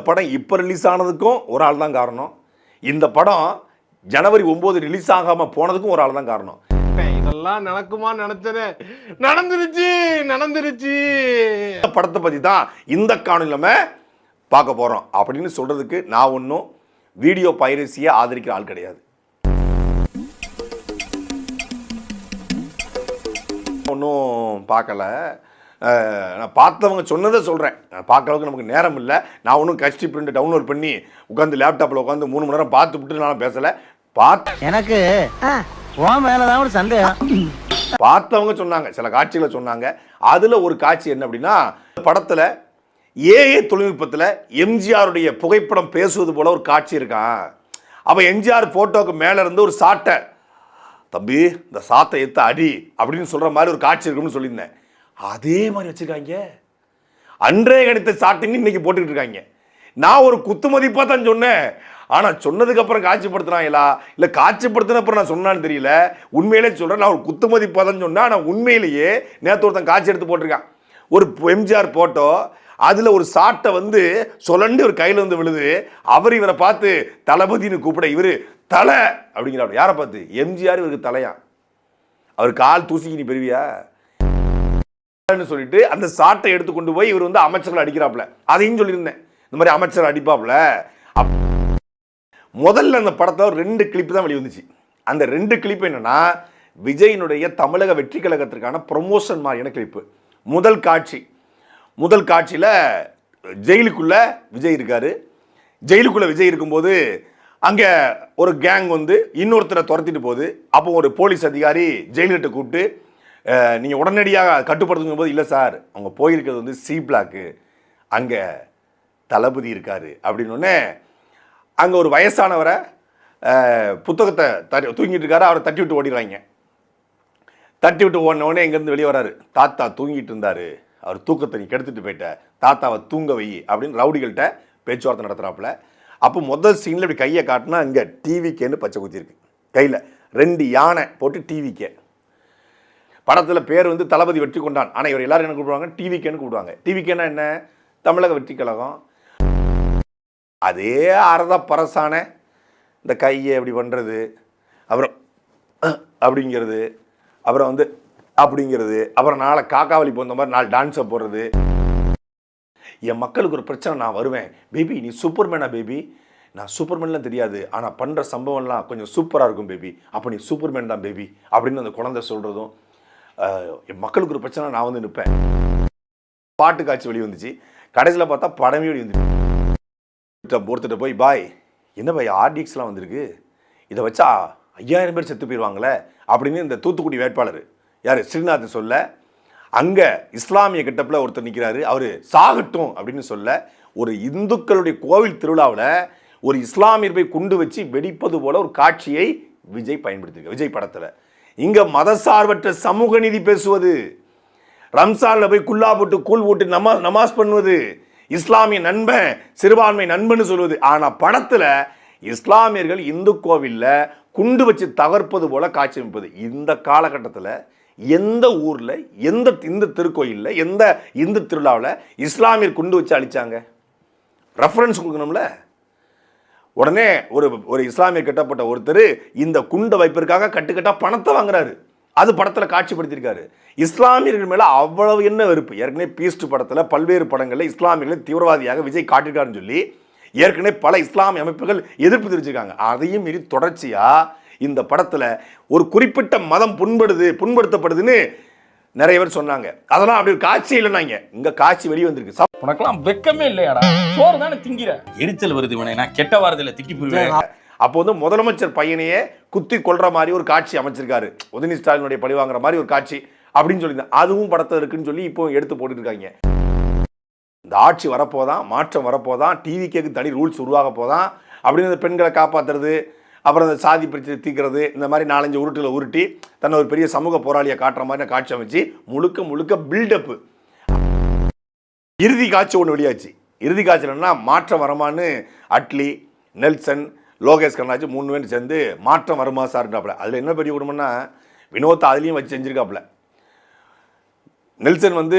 படம் இப்போ ரிலீஸ் ஆனதுக்கும் ஒரு ஆள் தான் காரணம். இந்த படம் ஜனவரி 9 ரிலீஸ் ஆகாமல் போனதுக்கும் ஒரு ஆள் தான் காரணம். இதெல்லாம் நடக்குமா நினைச்சது நடந்துருச்சு. படத்தை பற்றி தான் இந்த காணொளியில நம்ம பார்க்க போகிறோம் அப்படின்னு சொல்கிறதுக்கு நான் ஒன்றும் வீடியோ பைரசியை ஆதரிக்கிற ஆள் கிடையாது. ஒன்றும் பார்க்கல. நான் பார்த்தவங்க சொன்னதை சொல்கிறேன். பார்க்குற அளவுக்கு நமக்கு நேரம் இல்லை. நான் ஒன்றும் கஷ்டி பிரிண்ட் டவுன்லோட் பண்ணி உட்காந்து லேப்டாப்பில் உட்காந்து 3 மணி நேரம் பார்த்துவிட்டு நான் பேசலை. எனக்கு மேலதான் ஒரு சந்தேகம். பார்த்தவங்க சொன்னாங்க, சில காட்சிகளை சொன்னாங்க. அதில் ஒரு காட்சி என்ன அப்படின்னா, படத்தில் ஏஏ தொழில்நுட்பத்தில் எம்ஜிஆருடைய புகைப்படம் பேசுவது போல ஒரு காட்சி இருக்கான். அப்போ எம்ஜிஆர் ஃபோட்டோவுக்கு மேலே இருந்து ஒரு சாட்டை, தம்பி இந்த சாத்தை எடுத்து அடி அப்படின்னு சொல்கிற மாதிரி ஒரு காட்சி இருக்குன்னு சொல்லியிருந்தேன். அதே மாதிரி வச்சுருக்காங்க. அன்றே கணித்த சாட்டின்னு இன்னைக்கு போட்டுக்கிட்டு இருக்காங்க. நான் ஒரு குத்து மதிப்பாக தான் சொன்னேன். ஆனால் சொன்னதுக்கப்புறம் காட்சிப்படுத்துனாங்களா இல்லை காட்சிப்படுத்தினப்புறம் நான் சொன்னான்னு தெரியல. உண்மையிலே சொல்கிறேன், நான் ஒரு குத்து மதிப்பாக தான் சொன்னேன். ஆனால் உண்மையிலேயே நேற்று ஒருத்தன் காட்சி எடுத்து போட்டிருக்கான். ஒரு எம்ஜிஆர் போட்டோ, அதில் ஒரு சாட்டை வந்து சொல்லண்டு ஒரு கையில் வந்து விழுது. அவர் இவரை பார்த்து தளபதினு கூப்பிட இவர் தலை அப்படிங்கிறார். யாரை பார்த்து? எம்ஜிஆர் இவருக்கு தலையா? அவர் கால் தூசிக்கு நீ பெறுவியா சொல்லிட்டு அந்த சாட்டை எடுத்து கொண்டு போய் இவர் வந்து அமைச்சர்கள் அடிக்கிறாப்புல. அதையும் சொல்லியிருந்தேன், இந்த மாதிரி அமைச்சர் அடிப்பாப்புல. முதல்ல அந்த படத்தில் 2 கிளிப்பு தான் வெளிவந்துச்சு. அந்த 2 கிளிப்பு என்னன்னா, விஜயினுடைய தமிழக வெற்றி கழகத்திற்கான ப்ரொமோஷன் மாதிரியான கிளிப்பு. முதல் காட்சியில் ஜெயிலுக்குள்ள விஜய் இருக்காரு. ஜெயிலுக்குள்ள விஜய் இருக்கும்போது அங்கே ஒரு கேங் வந்து இன்னொருத்தரை துரத்திட்டு போகுது. அப்போ ஒரு போலீஸ் அதிகாரி ஜெயில்கிட்ட கூப்பிட்டு, நீங்கள் உடனடியாக கட்டுப்படுத்தும் போது, இல்லை சார் அவங்க போயிருக்கிறது வந்து சி பிளாக்கு, அங்கே தளபதி இருக்காரு அப்படின்னோடனே அங்கே ஒரு வயசானவரை புத்தகத்தை தூங்கிட்டு இருக்காரு. அவரை தட்டி விட்டு ஓடிடுறாங்க. தட்டி விட்டு ஓடினோடனே எங்கேருந்து வெளியே வராரு. தாத்தா தூங்கிட்டு இருந்தார், அவர் தூக்கத்தை நீ கெடுத்துட்டு போயிட்ட, தாத்தாவை தூங்க வை அப்படின்னு ரவுடிகள்கிட்ட பேச்சுவார்த்தை நடத்துகிறாப்புல. அப்போ முதல் சீனில் இப்படி கையை காட்டினா இங்கே டிவிக்கேன்னு பச்சை குத்திருக்கு கையில். 2 யானை போட்டு டிவிக்கே. படத்தில் பேர் வந்து தளபதி வெற்றி கொண்டான். ஆனால் இவர் எல்லாரும் என்ன கூப்பிடுவாங்க? டிவிக்கேன்னு கூப்பிடுவாங்க. டிவிக்கேன்னா என்ன? தமிழக வெற்றி கழகம். அதே அறத பரசான இந்த கையை எப்படி பண்ணுறது, அப்புறம் அப்படிங்கிறது, அப்புறம் வந்து அப்படிங்கிறது, அப்புறம் நாளை காக்காவளி போன்ற மாதிரி 4 டான்ஸை போடுறது. என் மக்களுக்கு ஒரு பிரச்சனை, நான் வருவேன், பேபி நீ சூப்பர்மேனா பேபி? நான் சூப்பர்மேன்லாம் தெரியாது, ஆனால் பண்ணுற சம்பவம்லாம் கொஞ்சம் சூப்பராக இருக்கும் பேபி, அப்போ நீ சூப்பர்மேன் தான் பேபி அப்படின்னு அந்த குழந்தை சொல்கிறதும். என் மக்களுக்கு ஒரு பிரச்சனை, நான் வந்து நிற்பேன். பாட்டு காட்சி வெளியே வந்துச்சு. கடைசியில் பார்த்தா படமே வெளியே வந்துச்சு. ஒருத்தட்ட போய், பாய் என்ன பாய் ஆர்டிஎக்ஸ்லாம் வந்திருக்கு, இதை வச்சா 5000 பேர் செத்து போயிடுவாங்களே அப்படின்னு இந்த தூத்துக்குடி வேட்பாளர் யார் ஸ்ரீநாத் சொல்ல, அங்கே இஸ்லாமிய கிட்டப்பில் ஒருத்தர் நிற்கிறாரு, அவர் சாகட்டும் அப்படின்னு சொல்ல, ஒரு இந்துக்களுடைய கோவில் திருவிழாவில் ஒரு இஸ்லாமியர் போய் குண்டு வச்சு வெடிப்பது போல ஒரு காட்சியை விஜய் பயன்படுத்திருக்கு விஜய் படத்தில். இங்கே மதசார்பற்ற சமூக நீதி பேசுவது, ரம்சானில் போய் குல்லா போட்டு கூழ் போட்டு நமாஸ் பண்ணுவது, இஸ்லாமிய நண்பன் சிறுபான்மை நண்பன்னு சொல்வது. ஆனால் படத்தில் இஸ்லாமியர்கள் இந்து கோவிலில் குண்டு வச்சு தகர்ப்பது போல காட்சி அமைப்பது. இந்த காலகட்டத்தில் எந்த ஊரில், எந்த இந்து திருக்கோயிலில், எந்த இந்து திருவிழாவில் இஸ்லாமியர் குண்டு வச்சு அழிச்சாங்க? ரெஃபரன்ஸ் கொடுக்கணும்ல. உடனே ஒரு இஸ்லாமியர் கட்டப்பட்ட ஒருத்தர் இந்த குண்டை வைப்பிற்காக கட்டுக்கட்டாக பணத்தை வாங்குறாரு. அது படத்தில் காட்சிப்படுத்தியிருக்காரு. இஸ்லாமியர்கள் மேலே அவ்வளவு என்ன வெறுப்பு. ஏற்கனவே பீஸ்ட் படத்தில் பல்வேறு படங்களில் இஸ்லாமியர்களை தீவிரவாதியாக விஜய் காட்டியிருக்காருன்னு சொல்லி ஏற்கனவே பல இஸ்லாமிய அமைப்புகள் எதிர்ப்பு தெரிவிச்சிருக்காங்க. அதையும் மீறி தொடர்ச்சியாக இந்த படத்தில் ஒரு குறிப்பிட்ட மதம் புண்படுத்தப்படுதுன்னு நிறைய பேர் சொன்னாங்க. அதெல்லாம் அப்படி ஒரு காட்சி இல்லைன்னாங்க. இங்கே காட்சி வெளியே வந்திருக்கு. உனக்கெல்லாம் வெக்கமே இல்லையாடா? சோறு தானே திங்கிற? எரிச்சல் வருது, நான் கெட்ட வாரத்தில் திக்கி போயிருவேன். அப்போ வந்து முதலமைச்சர் பையனையே குத்தி கொள்ற மாதிரி ஒரு காட்சி அமைச்சிருக்காரு. உதயநிதி ஸ்டாலினுடைய பழி வாங்குற மாதிரி ஒரு காட்சி அப்படின்னு சொல்லியிருந்தேன். அதுவும் படத்தில் இருக்குன்னு சொல்லி இப்போ எடுத்து போட்டுட்டு இருக்காங்க. இந்த ஆட்சி வரப்போதான், மாற்றம் வரப்போதான், டிவிக்கேக்கு தனி ரூல்ஸ் உருவாக போதான் அப்படின்னு இந்த பெண்களை காப்பாற்றுறது, அப்புறம் இந்த சாதி பிரச்சனை தீர்க்கிறது, இந்த மாதிரி 4-5 உருட்டுகளை உருட்டி தன்னை ஒரு பெரிய சமூக போராளியை காட்டுற மாதிரி காட்சி அமைச்சு முழுக்க பில்டப்பு. இறுதி காட்சி ஒன்று வெளியாச்சு. இறுதி காட்சினா மாற்றம் வரமான்னு அட்லி, நெல்சன், லோகேஷ் கருணாச்சு 3 பேர் சேர்ந்து மாற்றம் வருமா சார்ன்றாப்புல. அதில் என்ன பெரிய குடும்பம்னா, வினோத்தை அதுலேயும் வச்சு செஞ்சுருக்காப்புல. நெல்சன் வந்து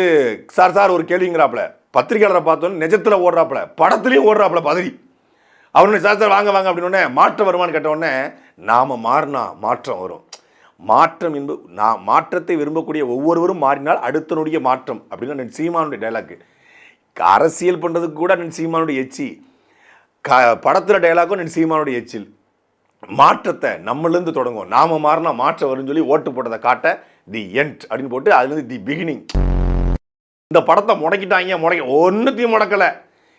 சார் ஒரு கேள்விங்கிறாப்புல, பத்திரிகையாளரை பார்த்தோன்னு நிஜத்தில் ஓடுறாப்புல, படத்துலையும் ஓடுறாப்புல பதறி. அவனு சார் வாங்க வாங்க அப்படின்னு மாற்றம் வருமானு கேட்டவுடனே நாம் மாறினா மாற்றம் வரும். மாற்றம் என்பது மாற்றத்தை விரும்பக்கூடிய ஒவ்வொருவரும் மாறினால் அடுத்த நொடிய மாற்றம் அப்படின்னு சீமானுடைய டைலாக்கு. அரசியல் பண்ணுறதுக்கு கூட சீமானுடைய எச்சி, படத்தில் டைலாக்கும் சீமானுடைய எச்சில். மாற்றத்தை நம்மளிருந்து தொடங்கும், நாம மாறினா மாற்றம் வரும்னு சொல்லி ஓட்டு போட்டதை காட்ட தி எண்ட் அப்படின்னு போட்டு அதுலேருந்து தி பிகினிங். இந்த படத்தை முடக்கிட்டாங்க, ஒன்றுத்தையும் முடக்கலை.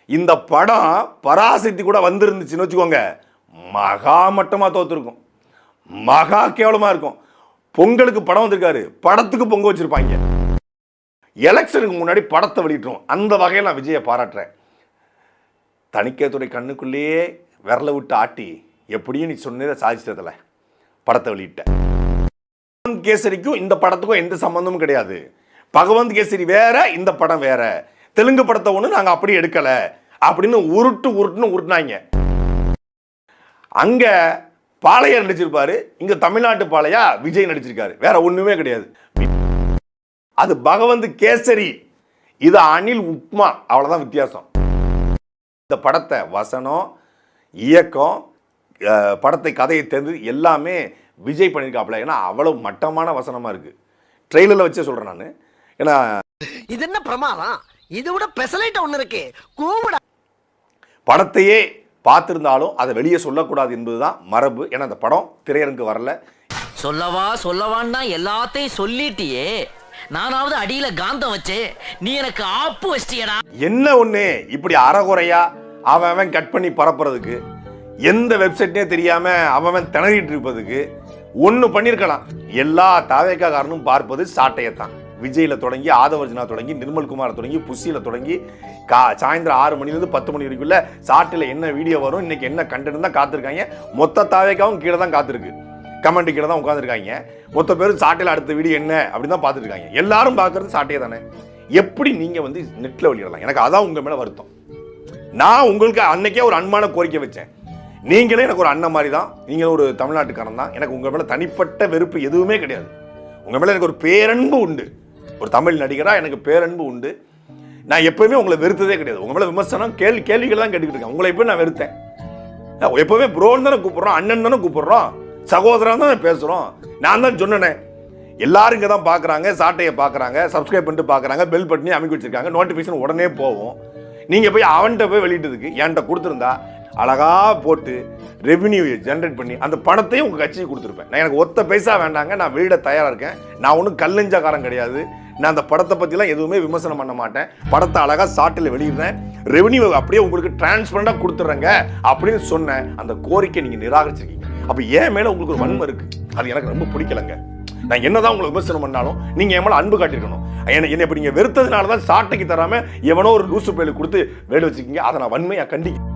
இந்த படம் பராசக்தி கூட வந்திருந்துச்சுன்னு வச்சுக்கோங்க, மகா மட்டமாக தோற்றுருக்கும், மகா கேவலமாக இருக்கும். பொங்கலுக்கு படம் வந்திருக்காரு, படத்துக்கு பொங்க வச்சிருப்பாங்க. எலெக்ஷனுக்கு முன்னாடி படத்தை வெளியிட்டோம். அந்த வகையில் நான் விஜயை பாராட்டுறேன். தணிக்கைத்துறை கண்ணுக்குள்ளேயே விரல விட்டு ஆட்டி எப்படியும் நீ சொன்னதை சாதிச்சதில்ல, படத்தை வெளியிட்ட. பகவந்த் கேசரிக்கும் இந்த படத்துக்கும் எந்த சம்பந்தமும் கிடையாது. பகவந்த் கேசரி வேற, இந்த படம் வேற. தெலுங்கு படத்தை ஒன்று நாங்கள் அப்படி எடுக்கலை அப்படின்னு உருட்டுனாங்க. அங்கே பாளையர் நடிச்சிருப்பாரு, இங்கே தமிழ்நாட்டு பாளையா விஜய் நடிச்சிருக்காரு, வேற ஒன்றுமே கிடையாது. அது பகவந்த் கேசரி, இது அனில் உப்மா, அவ்வளோதான் வித்தியாசம். இந்த படத்தை வசனம், இயக்கம், படத்தை கதையை தெரிந்து எல்லாமே விஜய் பண்ணியிருக்காப்புல. ஏன்னா அவ்வளோ மட்டமான வசனமாக இருக்குது. ட்ரெயிலரில் வச்சே சொல்கிறேன் நான். ஏன்னா இது என்ன பிரமாதம், இது விட பெசலைட் ஒன்று இருக்கு. கூவிட படத்தையே பார்த்துருந்தாலும் அதை வெளியே சொல்லக்கூடாது என்பதுதான் மரபு. ஏன்னா அந்த படம் திரையரங்கு வரல. சொல்லவான்னு தான் எல்லாத்தையும் சொல்லிட்டியே, நானாவது அடியில காந்தம் வச்சு நீ எனக்கு ஆப்பு வச்சிட்டியடா. என்ன ஒண்ணு இப்படி அறகுறையா அவன் கட் பண்ணி பரப்புறதுக்கு, எந்த வெப்சைட்னே தெரியாம அவன் திணறிட்டு இருப்பதுக்கு ஒன்று பண்ணியிருக்கலாம். எல்லா தாவேக்காரனும் பார்ப்பது சாட்டையத்தான். விஜயில தொடங்கி, ஆதவர்ஜனா தொடங்கி, நிர்மல்குமார் தொடங்கி, புஷியில தொடங்கி, சாயந்தரம் 6 மணிலேருந்து 10 மணி வரைக்குள்ள சாட்டில் என்ன வீடியோ வரும், இன்னைக்கு என்ன கண்டென்ட் தான் காத்திருக்காங்க. மொத்த தாவேக்காவும் கீழே தான் காத்திருக்கு, கமெண்ட் கீழே தான் உட்காந்துருக்காங்க. மொத்த பேரும் சாட்டையில் அடுத்த வீடியோ என்ன அப்படின்னு தான் பார்த்துட்டு இருக்காங்க. எல்லாரும் பார்க்கறது சாட்டையே தானே. எப்படி நீங்க நெட்ல வெளியிடலாம்? எனக்கு அதான் உங்க மேல வருத்தம். நான் உங்களுக்கு அன்னைக்கே ஒரு அன்பான கோரிக்கை வச்சேன். நீங்களே எனக்கு ஒரு அண்ணன் மாதிரி தான், நீங்களும் ஒரு தமிழ்நாட்டுக்காரன் தான். எனக்கு உங்க மேல தனிப்பட்ட வெறுப்பு எதுவுமே கிடையாது. உங்க மேல எனக்கு ஒரு பேரன்பு உண்டு. ஒரு தமிழ் நடிகரா எனக்கு பேரன்பு உண்டு. நான் எப்பவுமே உங்களை வெறுத்ததே கிடையாது. உங்க மேல விமர்சனம், கேள்விகள் தான் கேட்டுக்கிட்டு இருக்கேன். உங்களை எப்போ நான் வெறுத்தேன்? எப்பவுமே ப்ரோன்னு தானே கூப்பிடுறோம், அண்ணன் தானே கூப்பிடுறோம், சகோதரன் தான் பேசுறோம். நான் தான் சொன்னேன், எல்லாரும் இங்கே தான் பார்க்குறாங்க, சாட்டையை பார்க்குறாங்க, சப்ஸ்கிரைப் பண்ணிட்டு பார்க்குறாங்க, பெல் பட்டனி அமைக்க வச்சிருக்காங்க, நோட்டிஃபிகேஷன் உடனே போகும். நீங்கள் போய் அவன்கிட்ட போய் வெளியிட்டதுக்கு என்கிட்ட கொடுத்துருந்தா அழகா போட்டு ரெவென்யூ ஜென்ரேட் பண்ணி அந்த பணத்தையும் உங்கள் கட்சிக்கு கொடுத்துருப்பேன். நான் எனக்கு ஒத்த பைசா வேண்டாங்க, நான் வெளியிட தயாராக இருக்கேன். நான் ஒன்றும் கல்லஞ்சக்காரன் கிடையாது. நான் அந்த படத்தை பற்றிலாம் எதுவுமே விமர்சனம் பண்ண மாட்டேன். படத்தை அழகாக சாட்டில் வெளியிடுறேன், ரெவென்யூ அப்படியே உங்களுக்கு டிரான்ஸ்பரண்டாக கொடுத்துட்றேங்க அப்படின்னு சொன்னேன். அந்த கோரிக்கை நீங்கள் நிராகரிச்சிருக்கீங்க. அப்போ ஏன் மேலே உங்களுக்கு ஒரு வன்மை இருக்குது. அது எனக்கு ரொம்ப பிடிக்கலங்க. நான் என்னதான் உங்களை விமர்சனம் பண்ணாலும் நீங்கள் என் மேலே அன்பு காட்டிருக்கணும். என்னை இப்போ நீங்கள் வெறுத்ததுனால தான் சாட்டைக்கு தராமல் எவனோ ஒரு லூசு பேருக்கு கொடுத்து வேலை வச்சுக்கிங்க. அதை நான் வன்மையாக கண்டிக்கிறேன்.